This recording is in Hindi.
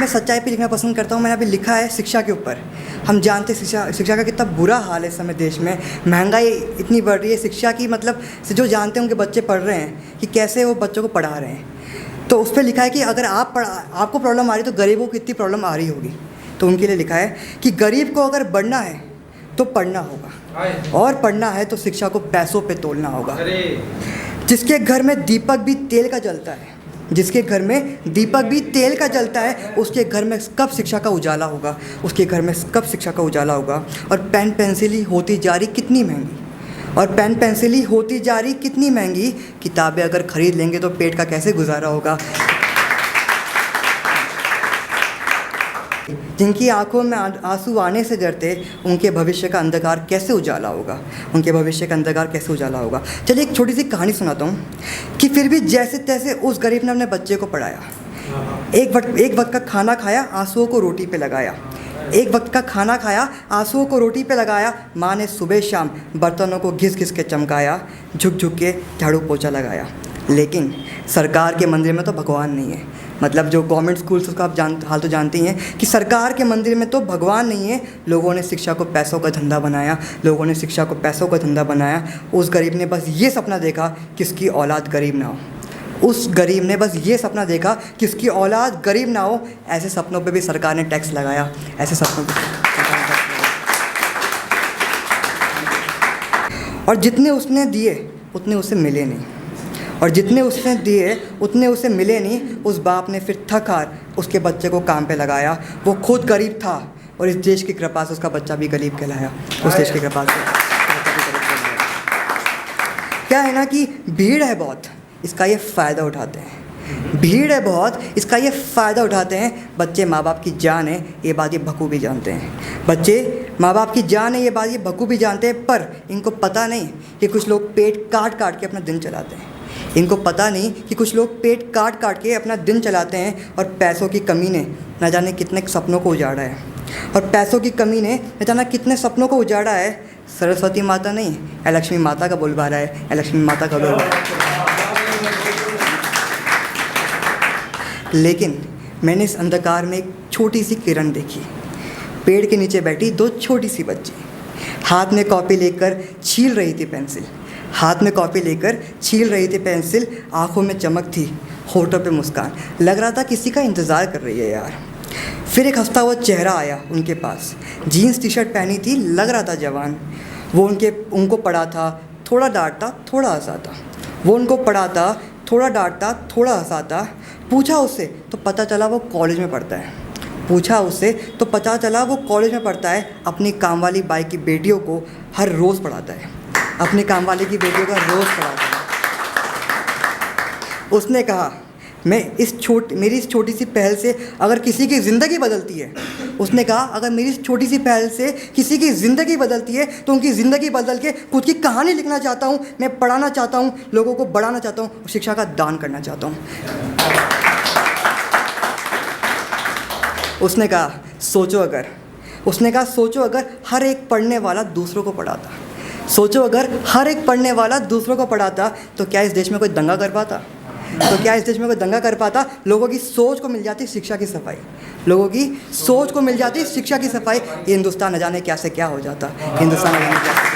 मैं सच्चाई पे लिखना पसंद करता हूँ। मैंने अभी लिखा है शिक्षा के ऊपर। हम जानते हैं शिक्षा का कितना बुरा हाल है इस समय देश में। महंगाई इतनी बढ़ रही है, शिक्षा की मतलब जो जानते हैं उनके बच्चे पढ़ रहे हैं कि कैसे वो बच्चों को पढ़ा रहे हैं। तो उस पर लिखा है कि अगर आपको प्रॉब्लम आ रही है तो गरीबों को इतनी प्रॉब्लम आ रही होगी। तो उनके लिए लिखा है कि गरीब को अगर बढ़ना है तो पढ़ना होगा, और पढ़ना है तो शिक्षा को पैसों पे तोलना होगा। जिसके घर में दीपक भी तेल का जलता है, जिसके घर में दीपक भी तेल का जलता है, उसके घर में कब शिक्षा का उजाला होगा, उसके घर में कब शिक्षा का उजाला होगा। और पेन पेंसिल ही होती जा रही कितनी महंगी, और पेन पेंसिल ही होती जा रही कितनी महंगी। किताबें अगर ख़रीद लेंगे तो पेट का कैसे गुजारा होगा। जिनकी आंखों में आंसू आने से डरते, उनके भविष्य का अंधकार कैसे उजाला होगा, उनके भविष्य का अंधकार कैसे उजाला होगा। चलिए एक छोटी सी कहानी सुनाता हूँ कि फिर भी जैसे तैसे उस गरीब ने अपने बच्चे को पढ़ाया। एक वक्त का खाना खाया, आंसुओं को रोटी पे लगाया। एक वक्त का खाना खाया, आंसुओं को रोटी पे लगाया। माँ ने सुबह शाम बर्तनों को घिस घिस के चमकाया, झुक झुक के झाड़ू पोछा लगाया। लेकिन सरकार के मंदिर में तो भगवान नहीं है। मतलब जो गवर्नमेंट स्कूल्स, उसका आप हाल तो जानते ही हैं कि सरकार के मंदिर में तो भगवान नहीं है। लोगों ने शिक्षा को पैसों का धंधा बनाया, लोगों ने शिक्षा को पैसों का धंधा बनाया। उस गरीब ने बस ये सपना देखा कि उसकी औलाद गरीब ना हो। उस गरीब ने बस ये सपना देखा कि उसकी औलाद गरीब ना हो। ऐसे सपनों पे भी सरकार ने टैक्स लगाया, ऐसे सपनों पे। और जितने उसने दिए उतने उसे मिले नहीं, और जितने उसने दिए उतने उसे मिले नहीं। उस बाप ने फिर थक हार उसके बच्चे को काम पे लगाया। वो खुद गरीब था और इस देश की कृपा से उसका बच्चा भी गरीब कहलाया। उस देश की कृपा से क्या है ना कि भीड़ है बहुत, इसका ये फ़ायदा उठाते हैं। भीड़ है बहुत, इसका ये फ़ायदा उठाते हैं। बच्चे माँ बाप की जान है, ये बात ये बखूबी जानते हैं। बच्चे माँ बाप की जान है, ये बात ये बखूबी जानते हैं। पर इनको पता नहीं कि कुछ लोग पेट काट काट के अपना दिन चलाते हैं। इनको पता नहीं कि कुछ लोग पेट काट काट के अपना दिन चलाते हैं। और पैसों की कमी ने न जाने कितने सपनों को उजाड़ा है, और पैसों की कमी ने न जाने कितने सपनों को उजाड़ा है। सरस्वती माता नहीं, लक्ष्मी माता का बोलबाला है, लक्ष्मी माता का बोलबाला। लेकिन मैंने इस अंधकार में एक छोटी सी किरण देखी। पेड़ के नीचे बैठी दो छोटी सी बच्ची, हाथ में कॉपी लेकर छील रही थी पेंसिल, हाथ में कॉपी लेकर छील रही थी पेंसिल। आंखों में चमक थी, होठों पे मुस्कान। लग रहा था किसी का इंतज़ार कर रही है यार। फिर एक हंसता हुआ चेहरा आया उनके पास। जीन्स टी शर्ट पहनी थी, लग रहा था जवान। वो उनको पढ़ाता, थोड़ा डांटता, थोड़ा हंसाता। वो उनको पढ़ाता, थोड़ा डांटता, थोड़ा हंसाता। पूछा उससे तो पता चला वो कॉलेज में पढ़ता है। पूछा उससे तो पता चला वो कॉलेज में पढ़ता है। अपनी काम वाली बाई की बेटियों को हर रोज़ पढ़ाता है, अपनी काम वाली की बेटियों का रोज़ पढ़ाता है। उसने कहा मेरी इस छोटी सी पहल से अगर किसी की ज़िंदगी बदलती है, उसने कहा अगर मेरी इस छोटी सी पहल से किसी की ज़िंदगी बदलती है तो उनकी ज़िंदगी बदल के खुद की कहानी लिखना चाहता हूँ। मैं पढ़ाना चाहता हूँ, लोगों को बढ़ाना चाहता हूँ, और शिक्षा का दान करना चाहता हूँ। उसने कहा सोचो अगर हर एक पढ़ने वाला दूसरों को पढ़ाता, सोचो अगर हर एक पढ़ने वाला दूसरों को पढ़ाता तो क्या इस देश में कोई दंगा कर पाता? लोगों की सोच को मिल जाती शिक्षा की सफाई, लोगों की सोच को मिल जाती शिक्षा की सफाई। ये हिंदुस्तान न जाने क्या से क्या हो जाता, हिंदुस्तान न जाने क्या से